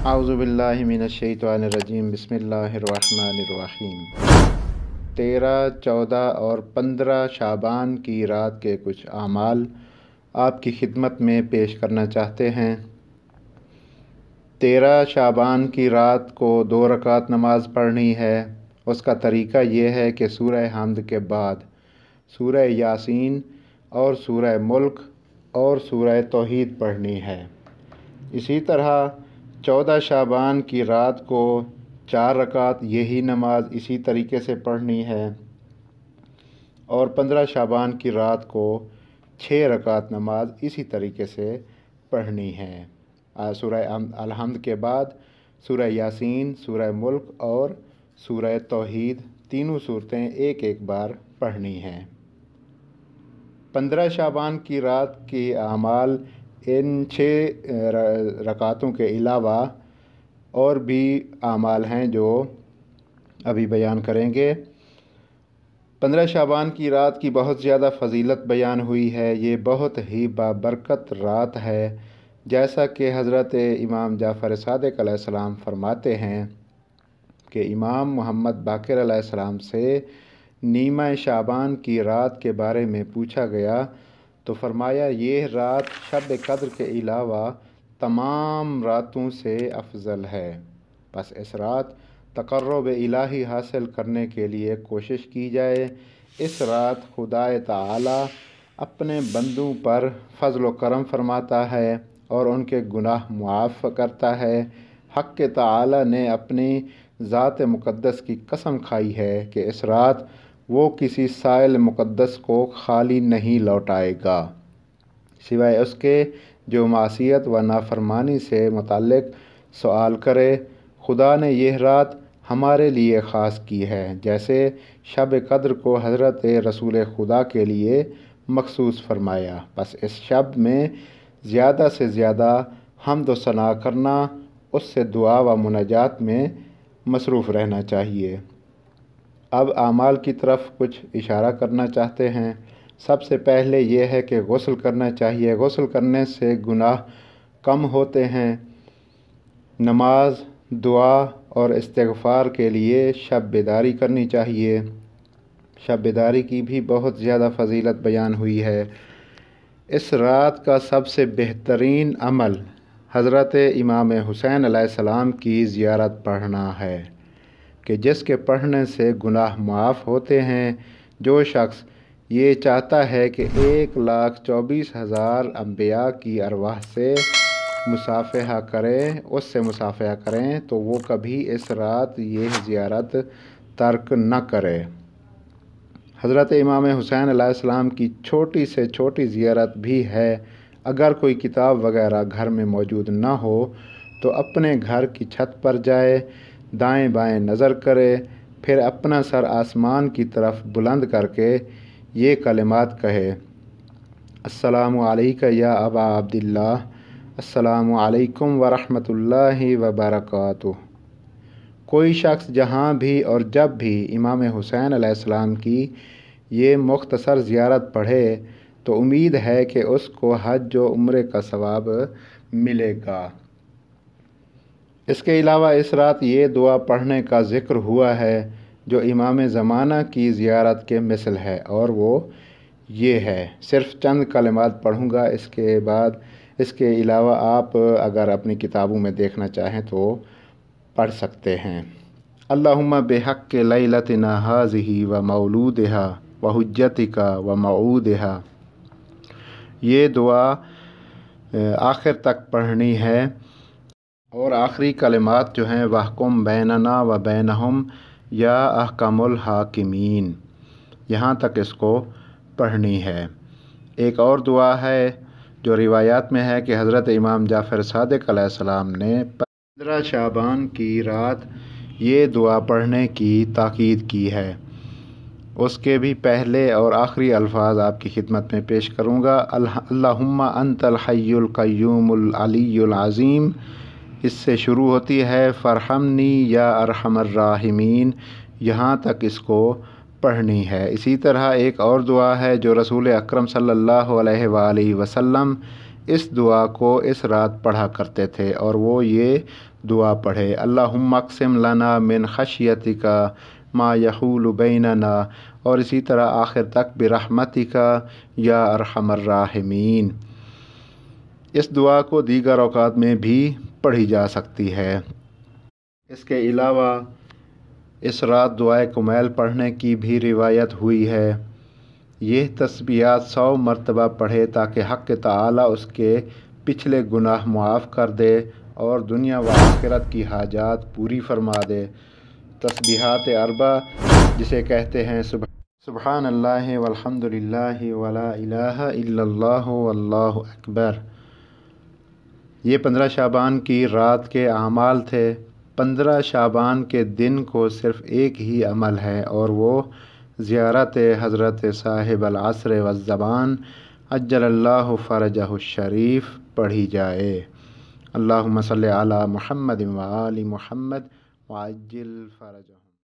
अऊज़ु बिल्लाहि मिनश्शैतानिर्रजीम बिस्मिल्लाहिर्रहमानिर्रहीम। 13, 14 और 15 शाबान की रात के कुछ आमाल आपकी खिदमत में पेश करना चाहते हैं। 13 शाबान की रात को 2 रकात नमाज पढ़नी है। उसका तरीक़ा ये है कि सूरह हम्द के बाद सूरह यासीन और सूरह मुल्क और सूरह तौहीद पढ़नी है। इसी तरह 14 शाबान की रात को 4 रकात यही नमाज इसी तरीके से पढ़नी है और 15 शाबान की रात को 6 रकात नमाज इसी तरीके से पढ़नी है। सूरह अल-हम्द के बाद सूरह यासीन, सूरह मुल्क और सूरह तौहीद तीनों सूरतें एक एक बार पढ़नी हैं। 15 शाबान की रात की आमाल इन 6 रकातों के अलावा और भी आमाल हैं जो अभी बयान करेंगे। 15 शाबान की रात की बहुत ज़्यादा फ़जीलत बयान हुई है। ये बहुत ही बाबरकत रात है, जैसा कि हज़रत इमाम जाफ़र सादिक़ अलैहिस्सलाम फरमाते हैं कि इमाम मोहम्मद बाक़िर अलैहिस्सलाम से नीमा शाबान की रात के बारे में पूछा गया तो फरमाया, ये रात शब कद्र के अलावा तमाम रातों से अफजल है। बस इस रात तक़र्रुब इलाही हासिल करने के लिए कोशिश की जाए। इस रात खुदाए ताला अपने बंदों पर फ़ज़्ल व करम फरमाता है और उनके गुनाह मुआफ़ करता है। हक़ ताला ने अपनी ज़ात मुक़द्दस की कसम खाई है कि इस रात वो किसी साइल मुक़द्दस को खाली नहीं लौटाएगा, सिवाय उसके जो मासियत व नाफरमानी से मुतल्लिक़ सवाल करे। खुदा ने यह रात हमारे लिए ख़ास की है, जैसे शब कद्र को हज़रत रसूल खुदा के लिए मखसूस फरमाया। बस इस शब में ज़्यादा से ज़्यादा हम्द व सना करना, उससे दुआ व मुनाजात में मसरूफ़ रहना चाहिए। अब आमाल की तरफ कुछ इशारा करना चाहते हैं। सबसे पहले यह है कि गुस्ल करना चाहिए। गुस्ल करने से गुनाह कम होते हैं। नमाज, दुआ और इस्तिग़फ़ार के लिए शब बेदारी करनी चाहिए। शब बेदारी की भी बहुत ज़्यादा फ़जीलत बयान हुई है। इस रात का सबसे बेहतरीन अमल हज़रत इमाम हुसैन अलैहिस्सलाम की ज़ियारत पढ़ना है कि जिसके पढ़ने से गुनाह मुआफ़ होते हैं। जो शख्स ये चाहता है कि 1,24,000 अम्बिया की अरवाह से मुसाफ़हा करें, उससे मुसाफ़हा करें, तो वो कभी इस रात ये ज़ियारत तर्क न करे। हज़रत इमाम हुसैन अलैहिस्सलाम की छोटी से छोटी ज़ियारत भी है। अगर कोई किताब वग़ैरह घर में मौजूद न हो तो अपने घर की छत पर जाए, दाएं बाएं नज़र करे, फिर अपना सर आसमान की तरफ बुलंद करके ये कलिमात कहे, अस्सलामु अलैका या अबा अब्दिल्लाह, अस्सलामु अलैकुम व रहमतुल्लाहि व बरकातुहू। कोई शख्स जहाँ भी और जब भी इमाम हुसैन अलैहिस्सलाम की ये मुख्तसर ज़ियारत पढ़े तो उम्मीद है कि उसको हज व उम्रे का सवाब मिलेगा। इसके अलावा इस रात ये दुआ पढ़ने का ज़िक्र हुआ है जो इमाम ज़माना की ज़ियारत के मिसल है, और वो ये है। सिर्फ़ चंद कलिमात पढ़ूँगा। इसके बाद इसके अलावा आप अगर अपनी किताबों में देखना चाहें तो पढ़ सकते हैं। अल्लाहुम्मा बिहक़्क़ि लैलतिना हाज़िही व मौलूदिहा व हुज्जतिका व मऊदिहा। ये दुआ आखिर तक पढ़नी है और आखिरी कलिमात जो हैं वहकुम बैनना व बैनहुम या अहकमुल हाकिमीन, यहाँ तक इसको पढ़नी है। एक और दुआ है जो रिवायात में है कि हज़रत इमाम जाफ़र सादिक़ अलैहिस्सलाम ने 15 शाबान की रात ये दुआ पढ़ने की ताकीद की है। उसके भी पहले और आखिरी अल्फाज आपकी खिदमत में पेश करूँगा। अल्लाहुम्मा अंतल हय्युल क़य्यूमुल अलियुल अज़ीम। इससे शुरू होती है फ़रहमनी या अरहमर राहिमीन, यहाँ तक इसको पढ़नी है। इसी तरह एक और दुआ है जो रसूल अकरम सल्लल्लाहु अलैहि वसल्लम اس دعا کو اس رات پڑھا کرتے تھے، اور وہ یہ دعا پڑھے: اللہم اقسم لنا من خشیتک ما یحول بیننا، اور اسی طرح آخر تک برحمتک یا ارحم الراحمین۔ اس دعا کو دیگر اوقات میں بھی پڑھی جا سکتی ہے۔ اس کے علاوہ اس رات دعائے کمیل پڑھنے کی بھی روایت ہوئی ہے۔ یہ تسبیحات 100 مرتبہ پڑھے تاکہ حق تعالیٰ اس کے پچھلے گناہ معاف کر دے اور دنیا و آخرت کی حاجات پوری فرما دے۔ تسبیحات 4 جسے کہتے ہیں سبحان اللہ والحمد للہ ولا الہ الا اللہ واللہ اکبر، یہ 15 شعبان کی رات کے اعمال تھے۔ 15 شعبان کے دن کو صرف ایک ہی عمل ہے، اور وہ زیارت حضرت صاحب العصر والزمان عجل اللہ فرجہ الشریف پڑھی جائے۔ اللہم صلی علی محمد و آل محمد وعجل فرجہ۔